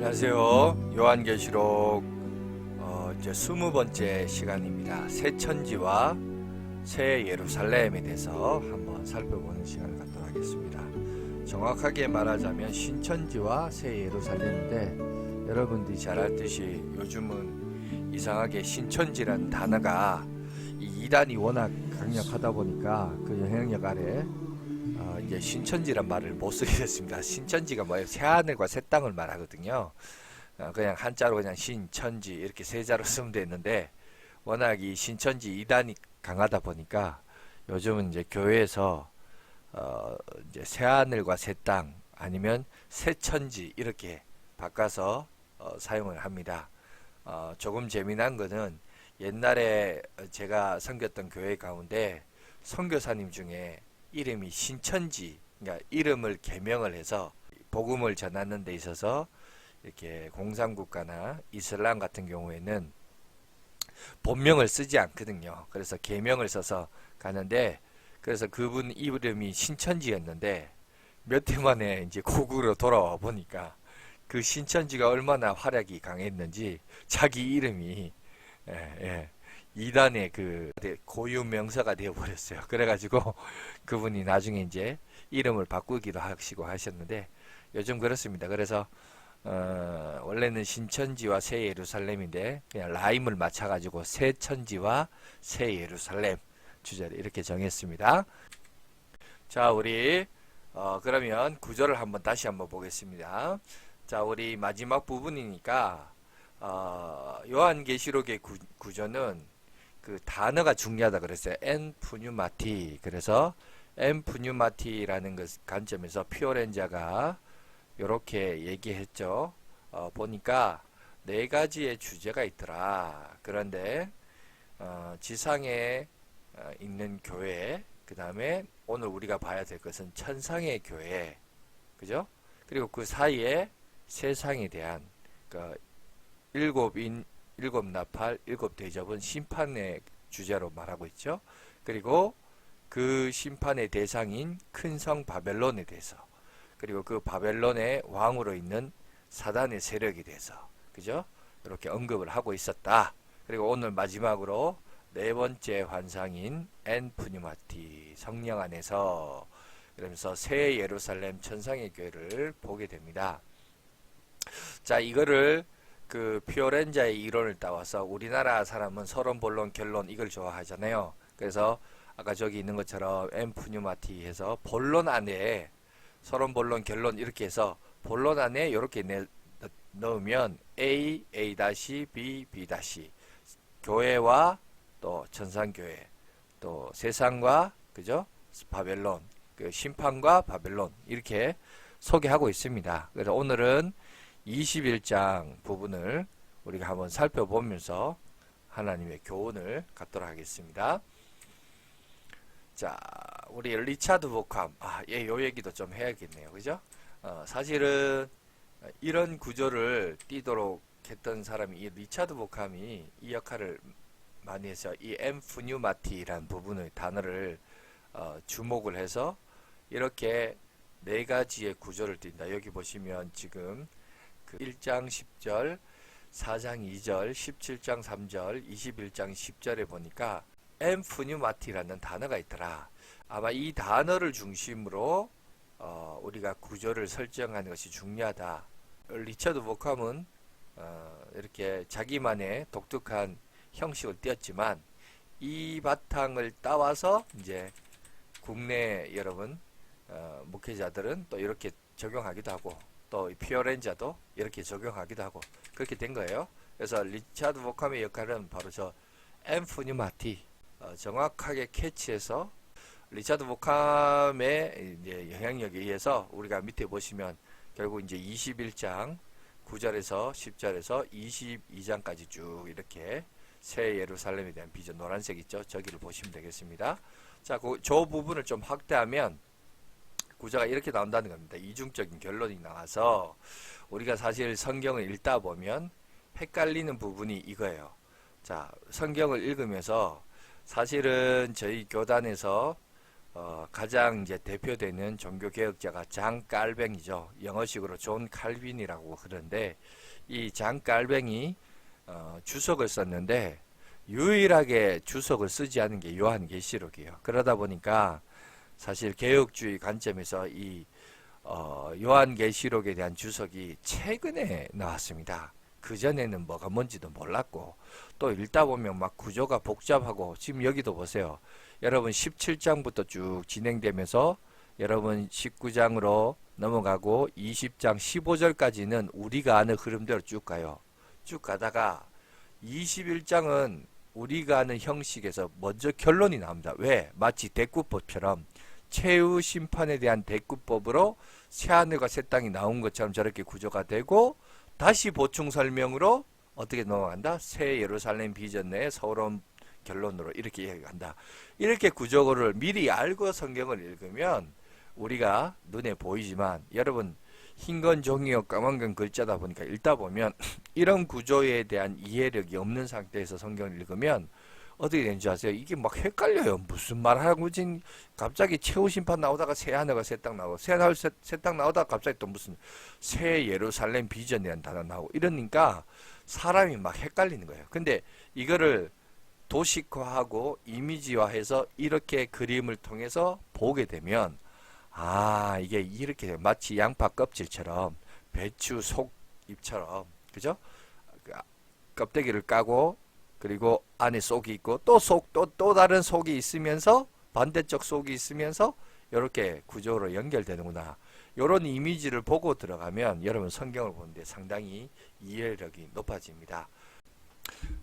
안녕하세요. 요한계시록 이제 20번째 시간입니다. 새 천지와 새 예루살렘에 대해서 한번 살펴보는 시간을 갖도록 하겠습니다. 정확하게 말하자면 신천지와 새 예루살렘인데, 여러분들이 잘 알듯이 요즘은 이상하게 신천지라는 단어가 이 이단이 워낙 강력하다 보니까 그 영향력 아래 이제 신천지란 말을 못 쓰게 됐습니다. 신천지가 뭐예요? 새하늘과 새 땅을 말하거든요. 그냥 한자로 그냥 신천지 이렇게 세 자로 쓰면 되는데, 워낙 이 신천지 이단이 강하다 보니까 요즘은 이제 교회에서 이제 새하늘과 새 땅 아니면 새천지 이렇게 바꿔서 사용을 합니다. 조금 재미난 거는 옛날에 제가 섬겼던 교회 가운데 선교사님 중에 이름이 신천지, 그러니까 이름을 개명을 해서 복음을 전하는 데 있어서 이렇게 공산국가나 이슬람 같은 경우에는 본명을 쓰지 않거든요. 그래서 개명을 써서 가는데, 그래서 그분 이름이 신천지였는데 몇 해 만에 이제 고국으로 돌아와 보니까 그 신천지가 얼마나 활약이 강했는지 자기 이름이 예, 예, 이단의 그 고유 명사가 되어 버렸어요. 그래가지고 그분이 나중에 이제 이름을 바꾸기도 하시고 하셨는데, 요즘 그렇습니다. 그래서 원래는 신천지와 새 예루살렘인데 그냥 라임을 맞춰가지고 새 천지와 새 예루살렘 주제를 이렇게 정했습니다. 자, 우리 그러면 구절을 한번 다시 한번 보겠습니다. 자, 우리 마지막 부분이니까 요한계시록의 구조는 그 단어가 중요하다 그랬어요. 엔 푸뉴마티. 그래서 엔 푸뉴마티라는 것 관점에서 피오렌자가 이렇게 얘기했죠. 보니까 네 가지의 주제가 있더라. 그런데 지상에 있는 교회, 그 다음에 오늘 우리가 봐야 될 것은 천상의 교회, 그죠? 그리고 그 사이에 세상에 대한 그 일곱인, 일곱 나팔, 일곱 대접은 심판의 주제로 말하고 있죠. 그리고 그 심판의 대상인 큰 성 바벨론에 대해서, 그리고 그 바벨론의 왕으로 있는 사단의 세력에 대해서, 그죠? 이렇게 언급을 하고 있었다. 그리고 오늘 마지막으로 네 번째 환상인 엔 푸뉴마티, 성령 안에서, 그러면서 새 예루살렘 천상의 교회를 보게 됩니다. 자, 이거를 그 피오렌자의 이론을 따와서 우리나라 사람은 서론, 본론, 결론 이걸 좋아하잖아요. 그래서 아까 저기 있는 것처럼 엔 푸뉴마티 해서 본론 안에 서론, 본론, 결론 이렇게 해서 본론 안에 이렇게 넣으면 A, A-B, B- 교회와 또 천상교회, 또 세상과, 그죠? 바벨론, 그 심판과 바벨론 이렇게 소개하고 있습니다. 그래서 오늘은 21장 부분을 우리가 한번 살펴보면서 하나님의 교훈을 갖도록 하겠습니다. 자, 우리 리차드 보캄, 요 얘기도 좀 해야겠네요. 그죠? 사실은 이런 구조를 띄도록 했던 사람이 이 리차드 보캄이 이 역할을 많이 해서 이 엠푸뉴마티라는 부분의 단어를 주목을 해서 이렇게 네 가지의 구조를 띈다. 여기 보시면 지금 그 1장 10절, 4장 2절, 17장 3절, 21장 10절에 보니까 엠푸뉴마티라는 단어가 있더라. 아마 이 단어를 중심으로 우리가 구조를 설정하는 것이 중요하다. 리처드 보캄은 이렇게 자기만의 독특한 형식을 띄었지만 이 바탕을 따와서 이제 국내 여러분 목회자들은 또 이렇게 적용하기도 하고, 또 피어렌자도 이렇게 적용하기도 하고 그렇게 된 거예요. 그래서 리차드 보캄의 역할은 바로 저 엠푸뉴마티 정확하게 캐치해서 리차드 보캄의 이제 영향력에 의해서 우리가 밑에 보시면 결국 이제 21장 9절에서 10절에서 22장까지 쭉 이렇게 새 예루살렘에 대한 비전, 노란색 있죠? 저기를 보시면 되겠습니다. 자, 저 부분을 좀 확대하면 구조가 이렇게 나온다는 겁니다. 이중적인 결론이 나와서 우리가 사실 성경을 읽다 보면 헷갈리는 부분이 이거예요. 자, 성경을 읽으면서 사실은 저희 교단에서 가장 이제 대표되는 종교개혁자가 장 깔뱅이죠. 영어식으로 존 칼빈이라고 그러는데 이 장 깔뱅이 주석을 썼는데 유일하게 주석을 쓰지 않은 게 요한계시록이에요. 그러다 보니까 사실 개혁주의 관점에서 이 요한계시록에 대한 주석이 최근에 나왔습니다. 그전에는 뭐가 뭔지도 몰랐고 또 읽다 보면 막 구조가 복잡하고 지금 여기도 보세요. 여러분 17장부터 쭉 진행되면서 여러분 19장으로 넘어가고 20장 15절까지는 우리가 아는 흐름대로 쭉 가요. 쭉 가다가 21장은 우리가 아는 형식에서 먼저 결론이 나옵니다. 왜? 마치 대꾸법처럼 최후 심판에 대한 대꾸법으로 새하늘과 새 땅이 나온 것처럼 저렇게 구조가 되고 다시 보충 설명으로 어떻게 넘어간다? 새 예루살렘 비전 내에 서러운 결론으로 이렇게 이야기한다. 이렇게 구조를 미리 알고 성경을 읽으면 우리가 눈에 보이지만 여러분 흰 건 종이요 까만 건 글자다 보니까 읽다 보면 이런 구조에 대한 이해력이 없는 상태에서 성경을 읽으면 어떻게 되는지 아세요? 이게 막 헷갈려요. 무슨 말 하고 진 갑자기 최후 심판 나오다가 새 하늘과 새 땅 나오고 새 하늘 새 땅 나오다가 갑자기 또 무슨 새 예루살렘 비전이라는 단어 나오고 이러니까 사람이 막 헷갈리는 거예요. 근데 이거를 도식화하고 이미지화해서 이렇게 그림을 통해서 보게 되면 아 이게 이렇게 돼요. 마치 양파 껍질처럼 배추 속잎처럼 그죠? 껍데기를 까고 그리고 안에 속이 있고 또 다른 속이 있으면서 반대쪽 속이 있으면서 이렇게 구조로 연결되는구나. 이런 이미지를 보고 들어가면 여러분 성경을 보는데 상당히 이해력이 높아집니다.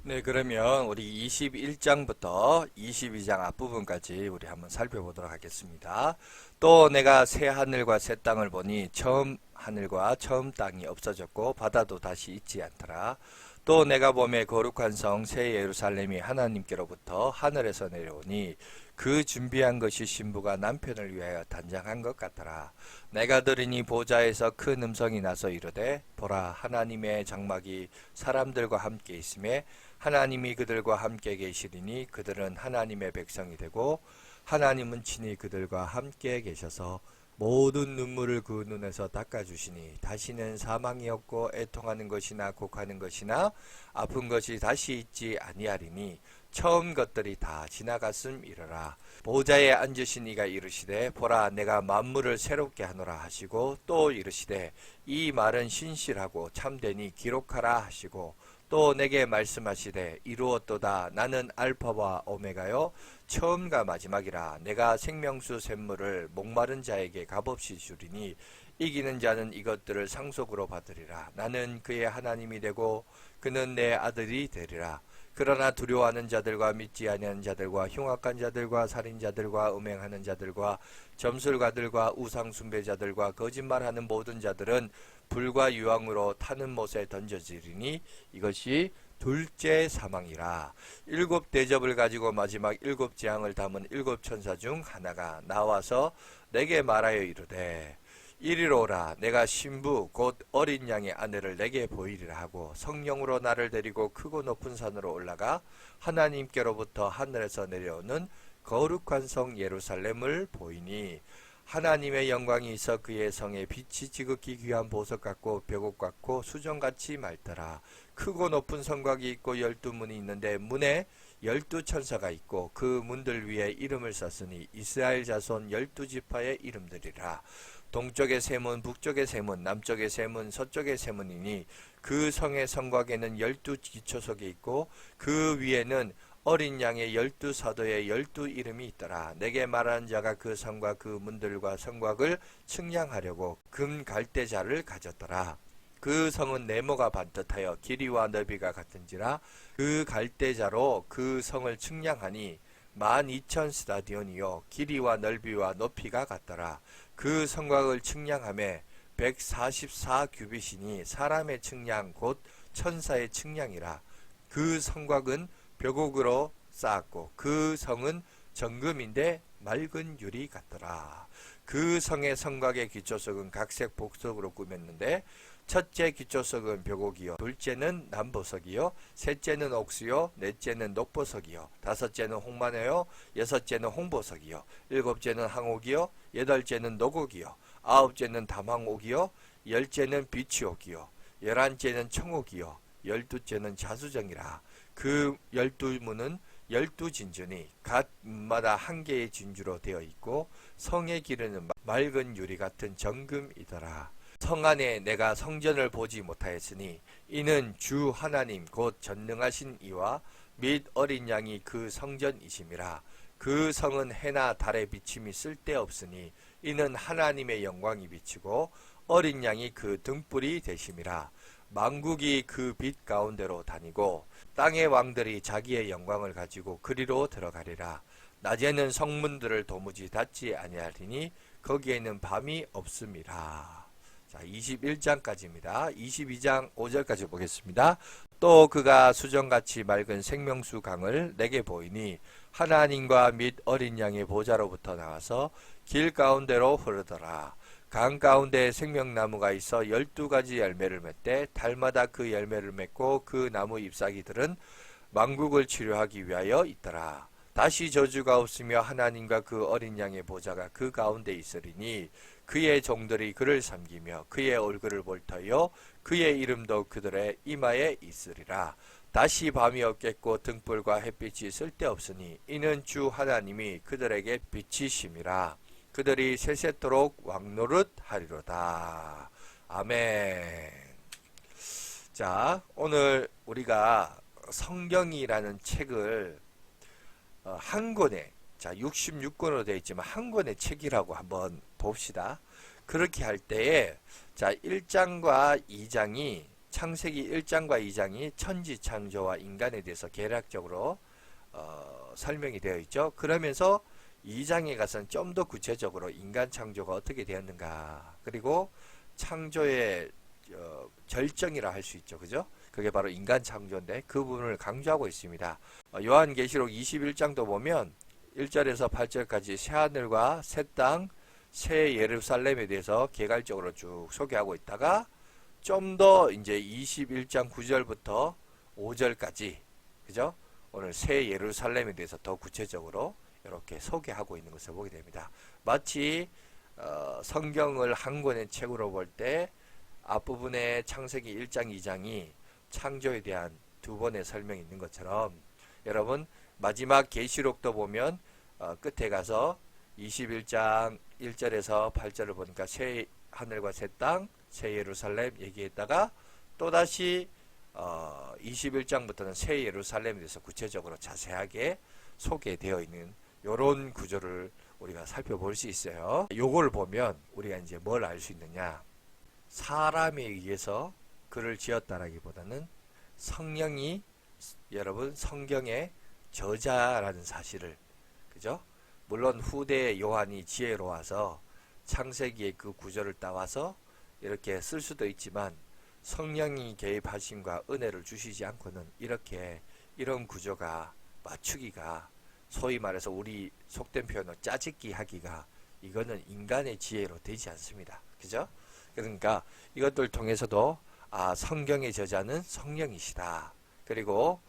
네, 그러면 우리 21장부터 22장 앞부분까지 우리 한번 살펴보도록 하겠습니다. 또 내가 새 하늘과 새 땅을 보니 처음 하늘과 처음 땅이 없어졌고 바다도 다시 있지 않더라. 또 내가 보매 거룩한 성 새 예루살렘이 하나님께로부터 하늘에서 내려오니 그 준비한 것이 신부가 남편을 위하여 단장한 것 같더라. 내가 들으니 보좌에서 큰 음성이 나서 이르되 보라 하나님의 장막이 사람들과 함께 있음에 하나님이 그들과 함께 계시리니 그들은 하나님의 백성이 되고 하나님은 친히 그들과 함께 계셔서 모든 눈물을 그 눈에서 닦아주시니 다시는 사망이 없고 애통하는 것이나 곡하는 것이나 아픈 것이 다시 있지 아니하리니 처음 것들이 다 지나갔음이러라. 보좌에 앉으신 이가 이르시되 보라 내가 만물을 새롭게 하노라 하시고 또 이르시되 이 말은 신실하고 참되니 기록하라 하시고 또 내게 말씀하시되 이루었도다 나는 알파와 오메가요 처음과 마지막이라. 내가 생명수 샘물을 목마른 자에게 값없이 주리니 이기는 자는 이것들을 상속으로 받으리라. 나는 그의 하나님이 되고 그는 내 아들이 되리라. 그러나 두려워하는 자들과 믿지 아니하는 자들과 흉악한 자들과 살인자들과 음행하는 자들과 점술가들과 우상 숭배자들과 거짓말하는 모든 자들은 불과 유황으로 타는 못에 던져지리니 이것이 둘째 사망이라. 일곱 대접을 가지고 마지막 일곱 재앙을 담은 일곱 천사 중 하나가 나와서 내게 말하여 이르되 이리로 오라. 내가 신부 곧 어린 양의 아내를 내게 보이리라 하고 성령으로 나를 데리고 크고 높은 산으로 올라가 하나님께로부터 하늘에서 내려오는 거룩한 성 예루살렘을 보이니 하나님의 영광이 있어 그의 성에 빛이 지극히 귀한 보석 같고 벽옥 같고 수정같이 맑더라. 크고 높은 성곽이 있고 12문이 있는데 문에 12천사가 있고 그 문들 위에 이름을 썼으니 이스라엘 자손 12지파의 이름들이라. 동쪽의 세 문, 북쪽의 세 문, 남쪽의 세 문, 서쪽의 세 문이니 그 성의 성곽에는 12기초석이 있고 그 위에는 어린 양의 12사도의 12이름이 있더라. 내게 말하는 자가 그 성과 그 문들과 성곽을 측량하려고 금 갈대자를 가졌더라. 그 성은 네모가 반듯하여 길이와 넓이가 같은지라 그 갈대자로 그 성을 측량하니 12,000 스타디온이요 길이와 넓이와 높이가 같더라. 그 성곽을 측량하매 144 규빗이니 사람의 측량 곧 천사의 측량이라. 그 성곽은 벽옥으로 쌓았고 그 성은 정금인데 맑은 유리 같더라. 그 성의 성곽의 기초석은 각색 복석으로 꾸몄는데 첫째 기초석은 벽옥이요, 둘째는 남보석이요, 셋째는 옥수요, 넷째는 녹보석이요, 다섯째는 홍만회요, 여섯째는 홍보석이요, 일곱째는 항옥이요, 여덟째는 녹옥이요, 아홉째는 담항옥이요, 열째는 비치옥이요, 열한째는 청옥이요, 열두째는 자수정이라. 그 12문은 12진주니 각 문마다 한 개의 진주로 되어 있고 성에 기르는 맑은 유리 같은 정금이더라. 성 안에 내가 성전을 보지 못하였으니 이는 주 하나님 곧 전능하신 이와 및 어린 양이 그 성전이심이라. 그 성은 해나 달의 비침이 쓸데없으니 이는 하나님의 영광이 비치고 어린 양이 그 등불이 되심이라. 만국이 그 빛 가운데로 다니고 땅의 왕들이 자기의 영광을 가지고 그리로 들어가리라. 낮에는 성문들을 도무지 닫지 아니하리니 거기에는 밤이 없음이라. 자, 21장까지입니다. 22장 5절까지 보겠습니다. 또 그가 수정같이 맑은 생명수 강을 내게 보이니 하나님과 및 어린 양의 보좌로부터 나와서 길 가운데로 흐르더라. 강 가운데 생명나무가 있어 12가지 열매를 맺되 달마다 그 열매를 맺고 그 나무 잎사귀들은 만국을 치료하기 위하여 있더라. 다시 저주가 없으며 하나님과 그 어린 양의 보좌가 그 가운데 있으리니 그의 종들이 그를 섬기며 그의 얼굴을 볼 터요 그의 이름도 그들의 이마에 있으리라. 다시 밤이 없겠고 등불과 햇빛이 쓸데없으니 이는 주 하나님이 그들에게 빛이심이라. 그들이 세세토록 왕노릇 하리로다. 아멘. 자, 오늘 우리가 성경이라는 책을 한 권에, 자 66권으로 되어 있지만 한 권의 책이라고 한번 봅시다. 그렇게 할 때에 자 1장과 2장이 창세기 1장과 2장이 천지창조와 인간에 대해서 개략적으로 설명이 되어 있죠. 그러면서 2장에 가서는 좀 더 구체적으로 인간 창조가 어떻게 되었는가, 그리고 창조의 절정이라 할 수 있죠. 그죠? 그게 바로 인간 창조인데 그 부분을 강조하고 있습니다. 요한계시록 21장도 보면 1절에서 8절까지 새하늘과 새 땅, 새 예루살렘에 대해서 개괄적으로 쭉 소개하고 있다가 좀 더 이제 21장 9절부터 5절까지, 그죠? 오늘 새 예루살렘에 대해서 더 구체적으로 이렇게 소개하고 있는 것을 보게 됩니다. 마치 성경을 한 권의 책으로 볼 때 앞부분에 창세기 1장 2장이 창조에 대한 두 번의 설명이 있는 것처럼 여러분 마지막 계시록도 보면 끝에 가서 21장 1절에서 8절을 보니까 새 하늘과 새 땅, 새 예루살렘 얘기했다가 또다시 21장부터는 새 예루살렘에 대해서 구체적으로 자세하게 소개되어 있는 이런 구조를 우리가 살펴볼 수 있어요. 요걸 보면 우리가 이제 뭘 알 수 있느냐, 사람에 의해서 글을 지었다라기보다는 성령이 여러분 성경의 저자라는 사실을, 그죠? 물론 후대 요한이 지혜로 와서 창세기의 그 구조를 따와서 이렇게 쓸 수도 있지만 성령이 개입하심과 은혜를 주시지 않고는 이렇게 이런 구조가 맞추기가, 소위 말해서 우리 속된 표현으로 짜집기 하기가, 이거는 인간의 지혜로 되지 않습니다. 그죠? 그러니까 이것들 통해서도 성경의 저자는 성령이시다. 그리고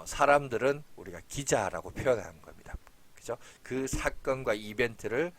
사람들은 우리가 기자라고 표현하는 겁니다. 그죠? 그 사건과 이벤트를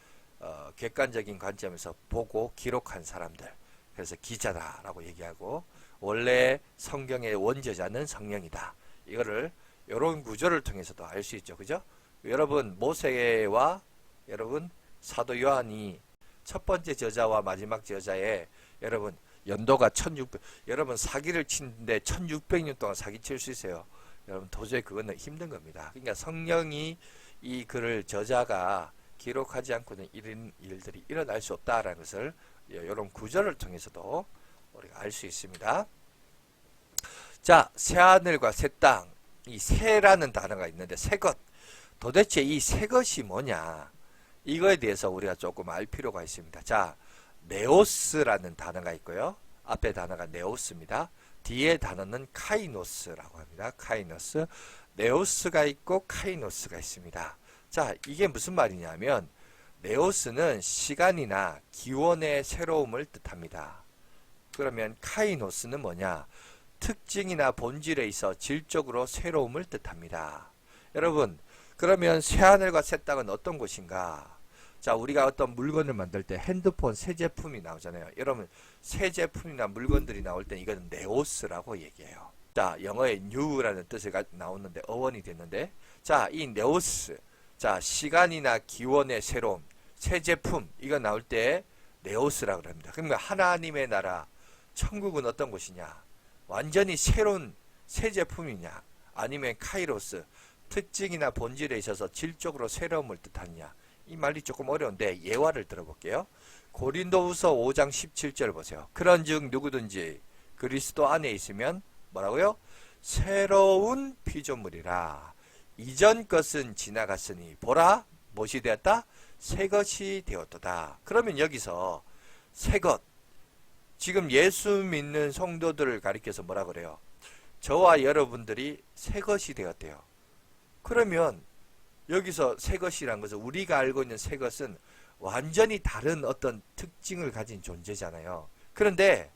객관적인 관점에서 보고 기록한 사람들, 그래서 기자다라고 얘기하고, 원래 성경의 원저자는 성령이다. 이거를 이런 구조를 통해서도 알 수 있죠. 그죠? 여러분 모세와 여러분 사도 요한이 첫 번째 저자와 마지막 저자에 여러분 연도가 1600, 여러분 사기를 치는데 1600년 동안 사기칠 수 있어요. 여러분 도저히 그거는 힘든 겁니다. 그러니까 성령이 이 글을 저자가 기록하지 않고는 이런 일들이 일어날 수 없다라는 것을 이런 구절을 통해서도 우리가 알 수 있습니다. 자, 새하늘과 새 땅, 이 새라는 단어가 있는데 새것, 도대체 이 새것이 뭐냐, 이거에 대해서 우리가 조금 알 필요가 있습니다. 자, 네오스라는 단어가 있고요. 앞에 단어가 네오스입니다. 뒤에 단어는 카이노스라고 합니다. 카이노스. 네오스가 있고 카이노스가 있습니다. 자, 이게 무슨 말이냐면 네오스는 시간이나 기원의 새로움을 뜻합니다. 그러면 카이노스는 뭐냐? 특징이나 본질에 있어 질적으로 새로움을 뜻합니다. 여러분, 그러면 새하늘과 새 땅은 어떤 곳인가? 자, 우리가 어떤 물건을 만들 때 핸드폰 새 제품이 나오잖아요. 여러분, 새 제품이나 물건들이 나올 때 이거는 네오스라고 얘기해요. 자, 영어에 new라는 뜻이 나오는데 어원이 됐는데, 자, 이 네오스, 자, 시간이나 기원의 새로움, 새 제품 이거 나올 때 네오스라고 합니다. 그러면 하나님의 나라, 천국은 어떤 곳이냐? 완전히 새로운 새 제품이냐? 아니면 카이로스, 특징이나 본질에 있어서 질적으로 새로움을 뜻하느냐? 이 말이 조금 어려운데 예화를 들어볼게요. 고린도후서 5장 17절 보세요. 그런즉 누구든지 그리스도 안에 있으면 뭐라고요? 새로운 피조물이라. 이전 것은 지나갔으니 보라 무엇이 되었다? 새 것이 되었도다. 그러면 여기서 새 것, 지금 예수 믿는 성도들을 가리켜서 뭐라 그래요? 저와 여러분들이 새 것이 되었대요. 그러면 여기서 새 것이란 것은 우리가 알고 있는 새 것은 완전히 다른 어떤 특징을 가진 존재잖아요. 그런데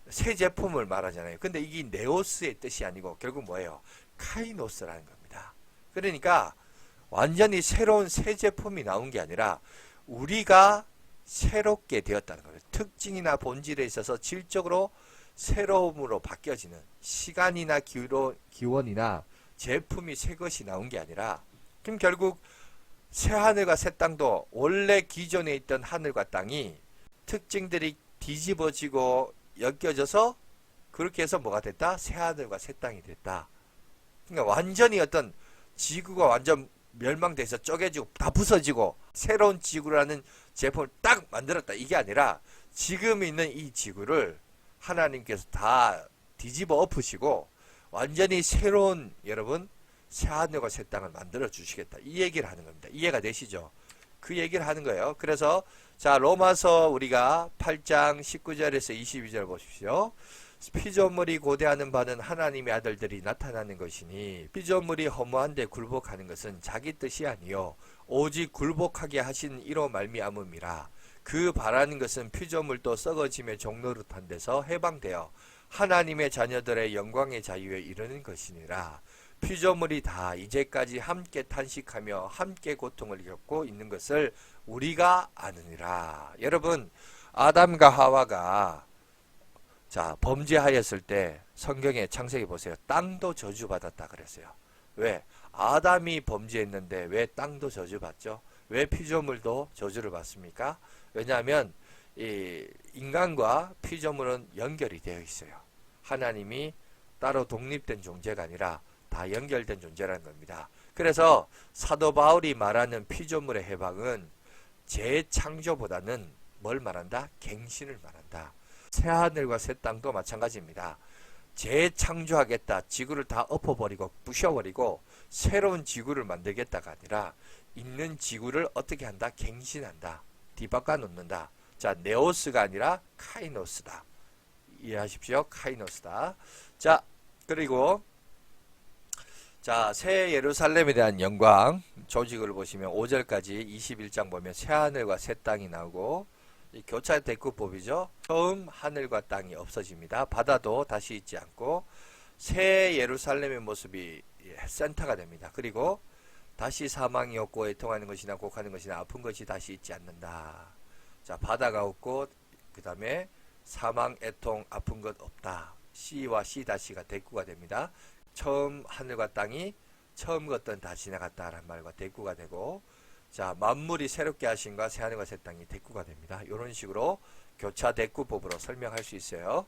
새 제품을 말하잖아요. 근데 이게 네오스의 뜻이 아니고 결국 뭐예요? 카이노스라는 겁니다. 그러니까 완전히 새로운 새 제품이 나온 게 아니라 우리가 새롭게 되었다는 거예요. 특징이나 본질에 있어서 질적으로 새로움으로 바뀌어지는 시간이나 기원이나 제품이 새 것이 나온 게 아니라 그럼 결국 새 하늘과 새 땅도 원래 기존에 있던 하늘과 땅이 특징들이 뒤집어지고 엮여져서 그렇게 해서 뭐가 됐다? 새 하늘과 새 땅이 됐다. 그러니까 완전히 어떤 지구가 완전 멸망돼서 쪼개지고 다 부서지고 새로운 지구라는 제품을 딱 만들었다. 이게 아니라 지금 있는 이 지구를 하나님께서 다 뒤집어 엎으시고 완전히 새로운 여러분 새 하늘과 새 땅을 만들어 주시겠다. 이 얘기를 하는 겁니다. 이해가 되시죠? 그 얘기를 하는 거예요. 그래서 자 로마서 우리가 8장 19절에서 22절 보십시오. 피조물이 고대하는 바는 하나님의 아들들이 나타나는 것이니 피조물이 허무한데 굴복하는 것은 자기 뜻이 아니요 오직 굴복하게 하신 이로 말미암음이라. 그 바라는 것은 피조물도 썩어짐의 종노릇한 데서 해방되어 하나님의 자녀들의 영광의 자유에 이르는 것이니라. 피조물이 다 이제까지 함께 탄식하며 함께 고통을 겪고 있는 것을 우리가 아느니라. 여러분, 아담과 하와가 자 범죄하였을 때 성경에 창세기 보세요. 땅도 저주받았다 그랬어요. 왜? 아담이 범죄했는데 왜 땅도 저주받죠? 왜 피조물도 저주를 받습니까? 왜냐하면 이 인간과 피조물은 연결이 되어 있어요. 하나님이 따로 독립된 존재가 아니라 다 연결된 존재라는 겁니다. 그래서 사도 바울이 말하는 피조물의 해방은 재창조보다는 뭘 말한다? 갱신을 말한다. 새하늘과 새 땅도 마찬가지입니다. 재창조하겠다. 지구를 다 엎어버리고 부셔버리고 새로운 지구를 만들겠다가 아니라 있는 지구를 어떻게 한다? 갱신한다. 뒤바꿔 놓는다. 자, 네오스가 아니라 카이노스다. 이해하십시오. 카이노스다. 자, 그리고 자, 새 예루살렘에 대한 영광 조직을 보시면 5절까지 21장 보면 새 하늘과 새 땅이 나오고 이 교차 대구법이죠. 처음 하늘과 땅이 없어집니다. 바다도 다시 있지 않고 새 예루살렘의 모습이 센터가 됩니다. 그리고 다시 사망이 없고 애통하는 것이나 곡하는 것이나 아픈 것이 다시 있지 않는다. 자, 바다가 없고 그 다음에 사망, 애통, 아픈 것 없다. C와 C-가 대구가 됩니다. 처음 하늘과 땅이 처음 것들은 다 지나갔다라는 말과 대구가 되고 자 만물이 새롭게 하신과 새 하늘과 새 땅이 대구가 됩니다. 이런 식으로 교차 대구법으로 설명할 수 있어요.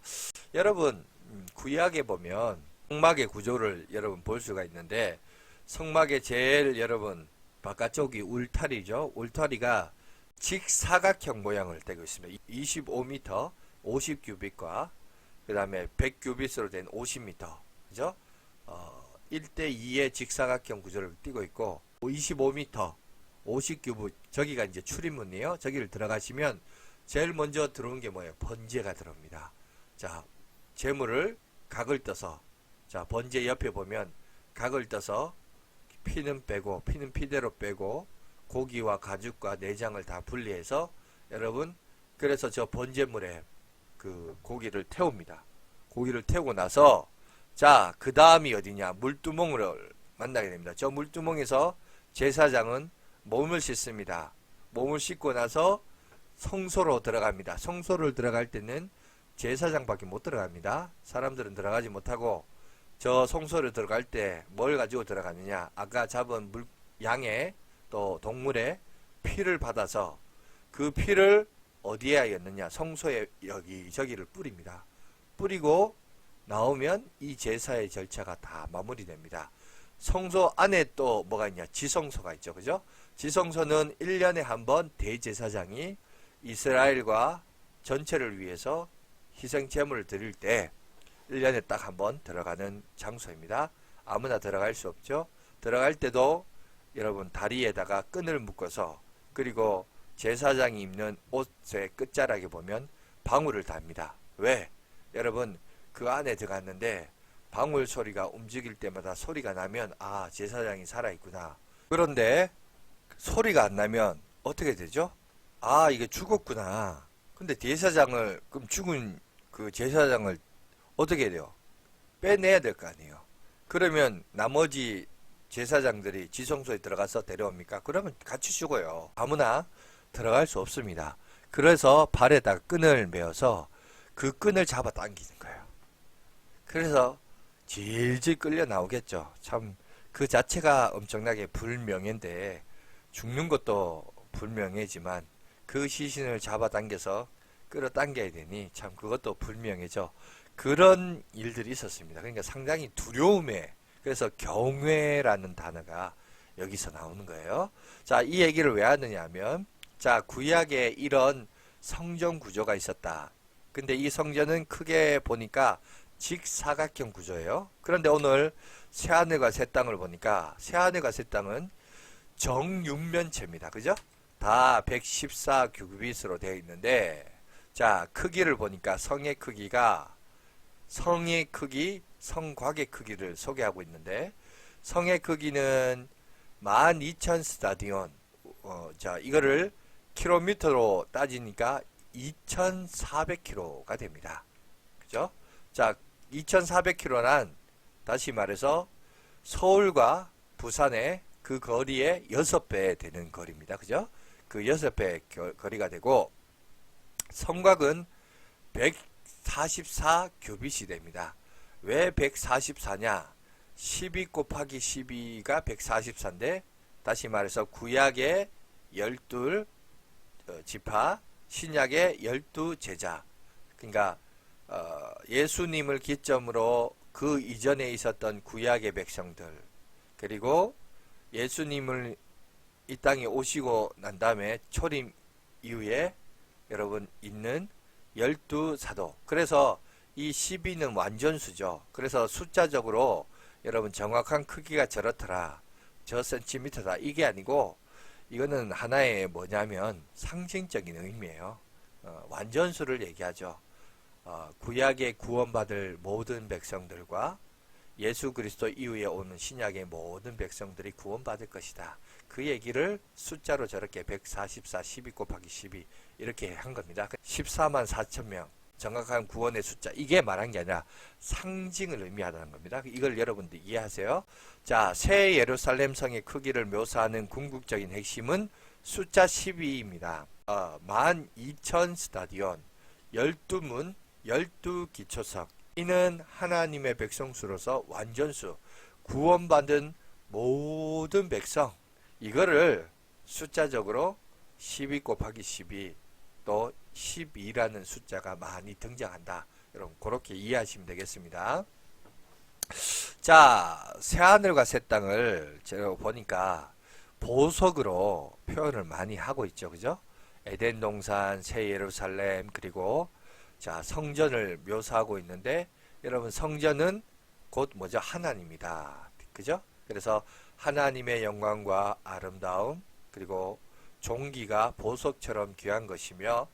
여러분 구약에 보면 성막의 구조를 여러분 볼 수가 있는데 성막의 제일 여러분 바깥쪽이 울타리죠. 울타리가 직사각형 모양을 떼고 있습니다. 25m 50규빗과 그 다음에 100규빗으로 된 50m 그죠? 1대2의 직사각형 구조를 띠고 있고 25m 50규빗 저기가 이제 출입문이에요. 저기를 들어가시면 제일 먼저 들어온 게 뭐예요? 번제가 들어옵니다. 자, 재물을 각을 떠서 자, 번제 옆에 보면 각을 떠서 피는 빼고 피는 피대로 빼고 고기와 가죽과 내장을 다 분리해서 여러분 그래서 저 번제물에 그 고기를 태웁니다. 고기를 태우고 나서 자, 그 다음이 어디냐? 물두멍을 만나게 됩니다. 저 물두멍에서 제사장은 몸을 씻습니다. 몸을 씻고 나서 성소로 들어갑니다. 성소를 들어갈 때는 제사장밖에 못 들어갑니다. 사람들은 들어가지 못하고 저 성소를 들어갈 때 뭘 가지고 들어가느냐? 아까 잡은 양의 또 동물의 피를 받아서 그 피를 어디에 하였느냐? 성소에 여기저기를 뿌립니다. 뿌리고 나오면 이 제사의 절차가 다 마무리됩니다. 성소 안에 또 뭐가 있냐? 지성소가 있죠. 그죠? 지성소는 1년에 한 번 대제사장이 이스라엘과 전체를 위해서 희생 제물을 드릴 때 1년에 딱 한 번 들어가는 장소입니다. 아무나 들어갈 수 없죠. 들어갈 때도 여러분 다리에다가 끈을 묶어서 그리고 제사장이 입는 옷의 끝자락에 보면 방울을 답니다. 왜? 여러분 그 안에 들어갔는데 방울 소리가 움직일 때마다 소리가 나면 아 제사장이 살아있구나. 그런데 소리가 안 나면 어떻게 되죠? 아 이게 죽었구나. 근데 제사장을 그럼 죽은 그 제사장을 어떻게 해야 돼요? 빼내야 될 거 아니에요. 그러면 나머지 제사장들이 지성소에 들어가서 데려옵니까? 그러면 같이 죽어요. 아무나 들어갈 수 없습니다. 그래서 발에다가 끈을 메어서 그 끈을 잡아 당기는 거예요. 그래서 질질 끌려 나오겠죠. 참 그 자체가 엄청나게 불명예인데 죽는 것도 불명예지만 그 시신을 잡아당겨서 끌어당겨야 되니 참 그것도 불명예죠. 그런 일들이 있었습니다. 그러니까 상당히 두려움에 그래서 경외라는 단어가 여기서 나오는 거예요. 자, 이 얘기를 왜 하느냐 하면 자, 구약에 이런 성전 구조가 있었다. 근데 이 성전은 크게 보니까 직사각형 구조예요. 그런데 오늘 새하늘과 새 땅을 보니까 새하늘과 새 땅은 정육면체입니다. 그죠? 다 114규빗으로 되어 있는데 자, 크기를 보니까 성의 크기가 성의 크기, 성곽의 크기를 소개하고 있는데 성의 크기는 12,000 스타디온 자, 이거를 킬로미터로 따지니까 2,400km가 됩니다. 그죠? 자, 2,400km란 다시 말해서 서울과 부산의 그 거리의 6배 되는 거리입니다. 그죠? 그 6배 거리가 되고 성곽은 144규빗이 됩니다. 왜 144냐? 12 곱하기 12가 144인데 다시 말해서 구약의 12 지파, 신약의 12 제자. 그러니까 예수님을 기점으로 그 이전에 있었던 구약의 백성들 그리고 예수님을 이 땅에 오시고 난 다음에 초림 이후에 여러분 있는 12 사도. 그래서 이 12는 완전수죠. 그래서 숫자적으로 여러분 정확한 크기가 저렇더라. 저 센티미터다. 이게 아니고 이거는 하나의 뭐냐면 상징적인 의미예요. 완전수를 얘기하죠. 구약의 구원받을 모든 백성들과 예수 그리스도 이후에 오는 신약의 모든 백성들이 구원받을 것이다. 그 얘기를 숫자로 저렇게 144, 12 곱하기 12 이렇게 한 겁니다. 14만 4천 명 정확한 구원의 숫자 이게 말한 게 아니라 상징을 의미하다는 겁니다. 이걸 여러분들 이해하세요. 자, 새 예루살렘 성의 크기를 묘사하는 궁극적인 핵심은 숫자 12입니다. 12,000 스타디온, 12문, 12기초석. 이는 하나님의 백성수로서 완전수, 구원받은 모든 백성. 이거를 숫자적으로 12 곱하기 12, 또 12라는 숫자가 많이 등장한다. 여러분 그렇게 이해하시면 되겠습니다. 자, 새하늘과 새 땅을 제가 보니까 보석으로 표현을 많이 하고 있죠. 그죠? 에덴 동산, 새 예루살렘, 그리고 자, 성전을 묘사하고 있는데 여러분 성전은 곧 뭐죠? 하나님이다. 그죠? 그래서 하나님의 영광과 아름다움 그리고 종기가 보석처럼 귀한 것이며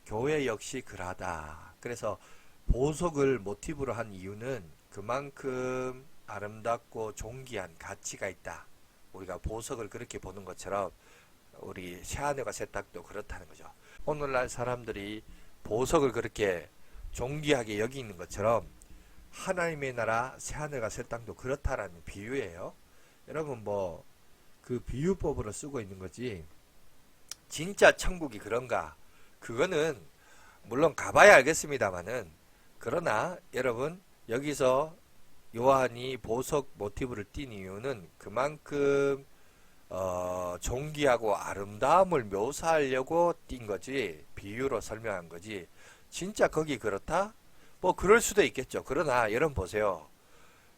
교회 역시 그러하다. 그래서 보석을 모티브로 한 이유는 그만큼 아름답고 존귀한 가치가 있다. 우리가 보석을 그렇게 보는 것처럼 우리 새하늘과 새 땅도 그렇다는 거죠. 오늘날 사람들이 보석을 그렇게 존귀하게 여기는 것처럼 하나님의 나라 새하늘과 새 땅도 그렇다라는 비유예요. 여러분 뭐 그 비유법으로 쓰고 있는 거지 진짜 천국이 그런가? 그거는 물론 가봐야 알겠습니다만은 그러나 여러분 여기서 요한이 보석 모티브를 띈 이유는 그만큼 존귀하고 아름다움을 묘사하려고 띈 거지 비유로 설명한 거지 진짜 거기 그렇다? 뭐 그럴 수도 있겠죠. 그러나 여러분 보세요.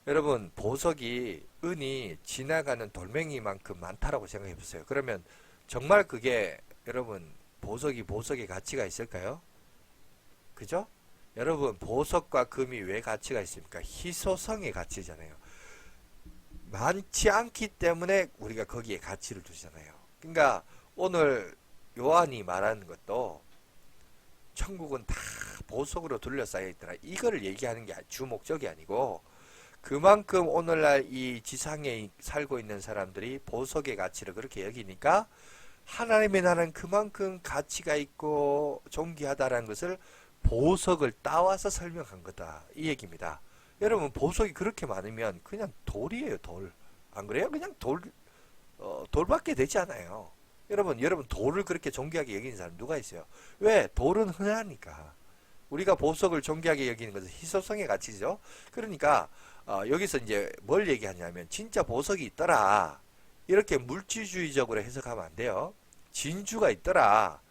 여러분 보석이 은이 지나가는 돌멩이만큼 많다라고 생각해 보세요. 그러면 정말 그게 여러분 보석이 보석의 가치가 있을까요? 그죠? 여러분 보석과 금이 왜 가치가 있습니까? 희소성의 가치잖아요. 많지 않기 때문에 우리가 거기에 가치를 두잖아요. 그러니까 오늘 요한이 말하는 것도 천국은 다 보석으로 둘러싸여 있더라. 이거를 얘기하는 게 주 목적이 아니고 그만큼 오늘날 이 지상에 살고 있는 사람들이 보석의 가치를 그렇게 여기니까 하나님의 나라는 그만큼 가치가 있고 존귀하다라는 것을 보석을 따와서 설명한 거다. 이 얘기입니다. 여러분 보석이 그렇게 많으면 그냥 돌이에요. 돌. 안 그래요? 그냥 돌밖에 되지 않아요. 여러분 돌을 그렇게 존귀하게 여기는 사람 누가 있어요? 왜? 돌은 흔하니까. 우리가 보석을 존귀하게 여기는 것은 희소성의 가치죠. 그러니까 여기서 이제 뭘 얘기하냐면 진짜 보석이 있더라. 이렇게 물질주의적으로 해석하면 안 돼요. 진주가 있더라.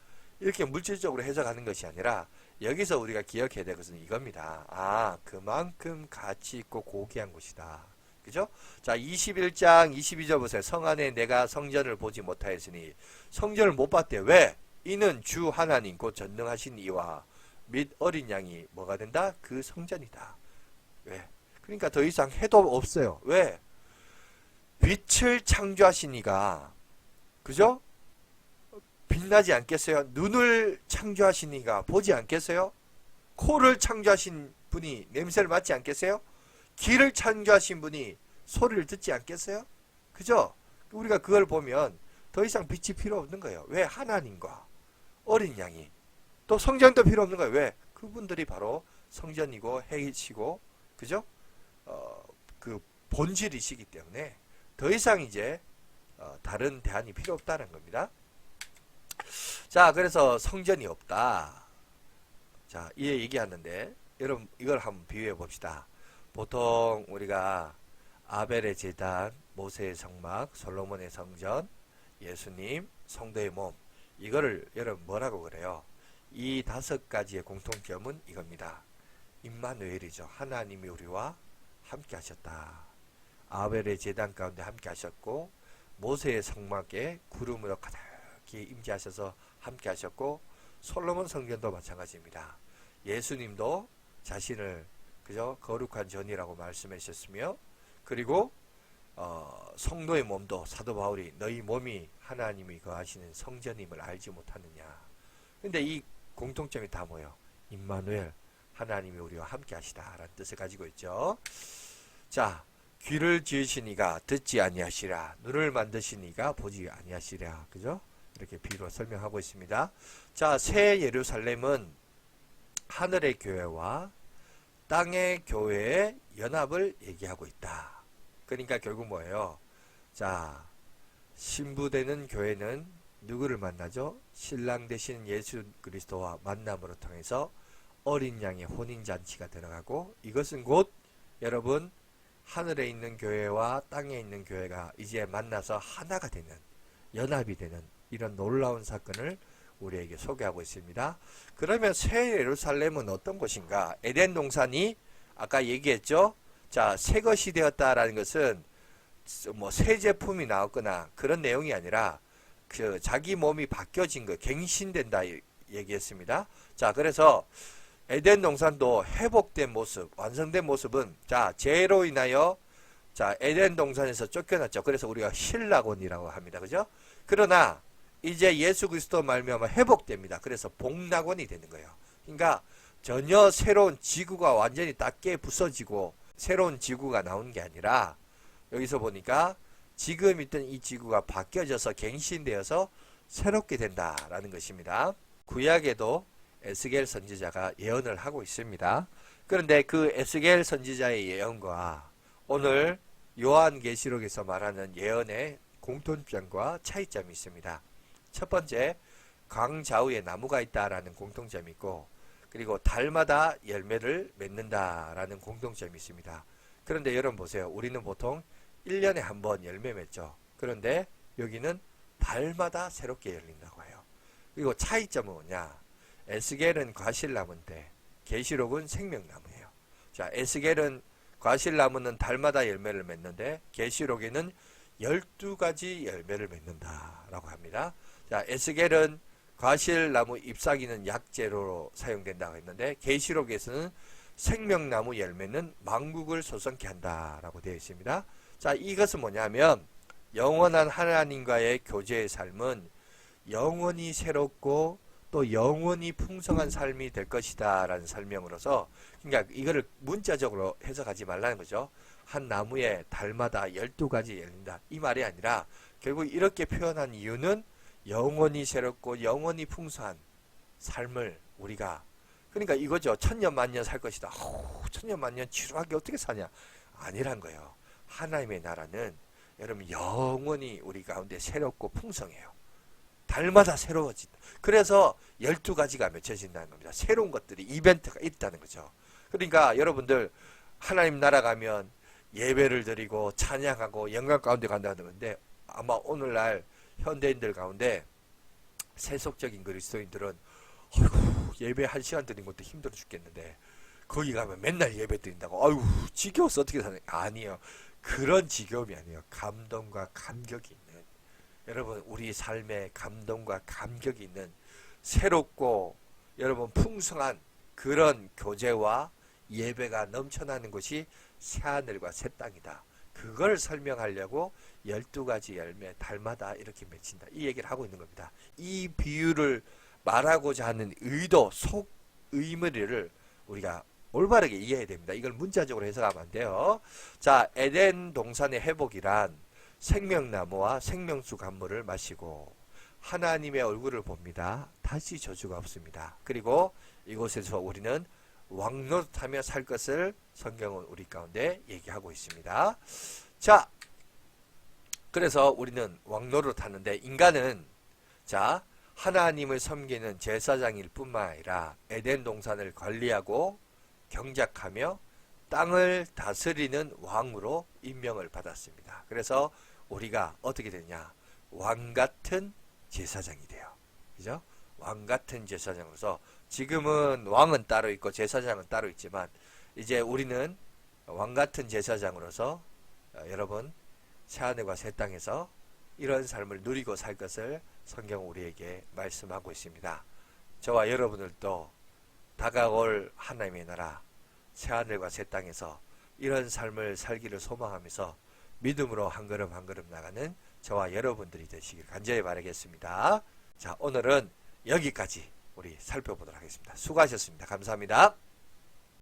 이렇게 물질적으로 해석하는 것이 아니라 여기서 우리가 기억해야 될 것은 이겁니다. 아, 그만큼 가치 있고 고귀한 곳이다. 그죠? 자, 21장 22절 보세요. 성 안에 내가 성전을 보지 못하였으니 성전을 못 봤대. 왜? 이는 주 하나님 곧 전능하신 이와 및 어린 양이 뭐가 된다? 그 성전이다. 왜? 그러니까 더 이상 해도 없어요. 왜? 빛을 창조하신 이가 그죠? 빛나지 않겠어요? 눈을 창조하신 이가 보지 않겠어요? 코를 창조하신 분이 냄새를 맡지 않겠어요? 귀를 창조하신 분이 소리를 듣지 않겠어요? 그죠? 우리가 그걸 보면 더 이상 빛이 필요 없는 거예요. 왜? 하나님과 어린 양이 또 성전도 필요 없는 거예요. 왜? 그분들이 바로 성전이고 해이시고 그죠? 그 본질이시기 때문에 더 이상 이제 다른 대안이 필요 없다는 겁니다. 자, 그래서 성전이 없다. 자, 이 얘기하는데 여러분 이걸 한번 비유해 봅시다. 보통 우리가 아벨의 제단, 모세의 성막, 솔로몬의 성전, 예수님, 성도의 몸 이거를 여러분 뭐라고 그래요? 이 5가지의 공통점은 이겁니다. 임마누엘이죠. 하나님이 우리와 함께 하셨다. 아벨의 제단 가운데 함께 하셨고 모세의 성막에 구름으로 가득히 임재하셔서 함께 하셨고 솔로몬 성전도 마찬가지입니다. 예수님도 자신을 그죠? 거룩한 전이라고 말씀하셨으며 그리고 성도의 몸도 사도 바울이 너희 몸이 하나님이 거하시는 성전임을 알지 못하느냐. 근데 이 공통점이 다 뭐예요? 임마누엘 하나님이 우리와 함께 하시다라는 뜻을 가지고 있죠. 자, 귀를 지으시니가 듣지 아니하시라. 눈을 만드시니가 보지 아니하시라. 그죠? 이렇게 비유로 설명하고 있습니다. 자, 새 예루살렘은 하늘의 교회와 땅의 교회의 연합을 얘기하고 있다. 그러니까 결국 뭐예요? 자, 신부되는 교회는 누구를 만나죠? 신랑 되신 예수 그리스도와 만남으로 통해서 어린 양의 혼인잔치가 들어가고 이것은 곧 여러분 하늘에 있는 교회와 땅에 있는 교회가 이제 만나서 하나가 되는 연합이 되는 이런 놀라운 사건을 우리에게 소개하고 있습니다. 그러면 새 예루살렘은 어떤 곳인가? 에덴 동산이 아까 얘기했죠? 자, 새 것이 되었다라는 것은 뭐 새 제품이 나왔거나 그런 내용이 아니라 그 자기 몸이 바뀌어진 거, 갱신된다 얘기했습니다. 자, 그래서 에덴 동산도 회복된 모습, 완성된 모습은 자, 죄로 인하여 자, 에덴 동산에서 쫓겨났죠. 그래서 우리가 신라곤이라고 합니다. 그죠? 그러나 이제 예수 그리스도 말미암아 회복됩니다. 그래서 복락원이 되는 거예요. 그러니까 전혀 새로운 지구가 완전히 딱 깨 부서지고 새로운 지구가 나오는 게 아니라 여기서 보니까 지금 있던 이 지구가 바뀌어져서 갱신되어서 새롭게 된다라는 것입니다. 구약에도 에스겔 선지자가 예언을 하고 있습니다. 그런데 그 에스겔 선지자의 예언과 오늘 요한계시록에서 말하는 예언의 공통점과 차이점이 있습니다. 첫 번째, 광좌우에 나무가 있다라는 공통점이 있고, 그리고 달마다 열매를 맺는다라는 공통점이 있습니다. 그런데 여러분 보세요. 우리는 보통 1년에 한 번 열매 맺죠. 그런데 여기는 달마다 새롭게 열린다고 해요. 그리고 차이점은 뭐냐? 에스겔은 과실나무인데 계시록은 생명나무예요. 자, 에스겔은 과실나무는 달마다 열매를 맺는데 계시록에는 12가지 열매를 맺는다라고 합니다. 자, 에스겔은 과실나무 잎사귀는 약재로 사용된다고 했는데 계시록에서는 생명나무 열매는 만국을 소성케 한다라고 되어 있습니다. 자, 이것은 뭐냐면 영원한 하나님과의 교제의 삶은 영원히 새롭고 또 영원히 풍성한 삶이 될 것이다 라는 설명으로서, 그러니까 이거를 문자적으로 해석하지 말라는 거죠. 한 나무에 달마다 12가지 열린다 이 말이 아니라 결국 이렇게 표현한 이유는 영원히 새롭고 영원히 풍성한 삶을 우리가, 그러니까 이거죠. 천년 만년 살 것이다. 천년 만년 지루하게 어떻게 사냐, 아니란 거예요. 하나님의 나라는 여러분 영원히 우리 가운데 새롭고 풍성해요. 달마다 새로워진다. 그래서 12가지가 맺혀진다는 겁니다. 새로운 것들이, 이벤트가 있다는 거죠. 그러니까 여러분들 하나님 나라 가면 예배를 드리고 찬양하고 영광 가운데 간다는 건데, 아마 오늘날 현대인들 가운데 세속적인 그리스도인들은 예배 1시간 드리는 것도 힘들어 죽겠는데 거기 가면 맨날 예배 드린다고 아유 지겨워서 어떻게 사냐. 아니에요. 그런 지겨움이 아니에요. 감동과 감격이 있는, 여러분 우리 삶에 감동과 감격이 있는 새롭고 여러분 풍성한 그런 교제와 예배가 넘쳐나는 곳이 새하늘과 새 땅이다. 그걸 설명하려고 12가지 열매 달마다 이렇게 맺힌다. 이 얘기를 하고 있는 겁니다. 이 비유를 말하고자 하는 의도, 속 의미를 우리가 올바르게 이해해야 됩니다. 이걸 문자적으로 해석하면 안 돼요. 자, 에덴 동산의 회복이란 생명나무와 생명수 간물을 마시고 하나님의 얼굴을 봅니다. 다시 저주가 없습니다. 그리고 이곳에서 우리는 왕노릇하며 살 것을 성경은 우리 가운데 얘기하고 있습니다. 자, 그래서 우리는 왕노릇하는데 인간은 자 하나님을 섬기는 제사장일 뿐만 아니라 에덴 동산을 관리하고 경작하며 땅을 다스리는 왕으로 임명을 받았습니다. 그래서 우리가 어떻게 되냐? 왕같은 제사장이 돼요. 그죠? 왕같은 제사장으로서 지금은 왕은 따로 있고 제사장은 따로 있지만 이제 우리는 왕같은 제사장으로서 여러분 새하늘과 새 땅에서 이런 삶을 누리고 살 것을 성경은 우리에게 말씀하고 있습니다. 저와 여러분들도 다가올 하나님의 나라 새하늘과 새 땅에서 이런 삶을 살기를 소망하면서 믿음으로 한 걸음 한 걸음 나가는 저와 여러분들이 되시길 간절히 바라겠습니다. 자, 오늘은 여기까지 우리 살펴보도록 하겠습니다. 수고하셨습니다. 감사합니다.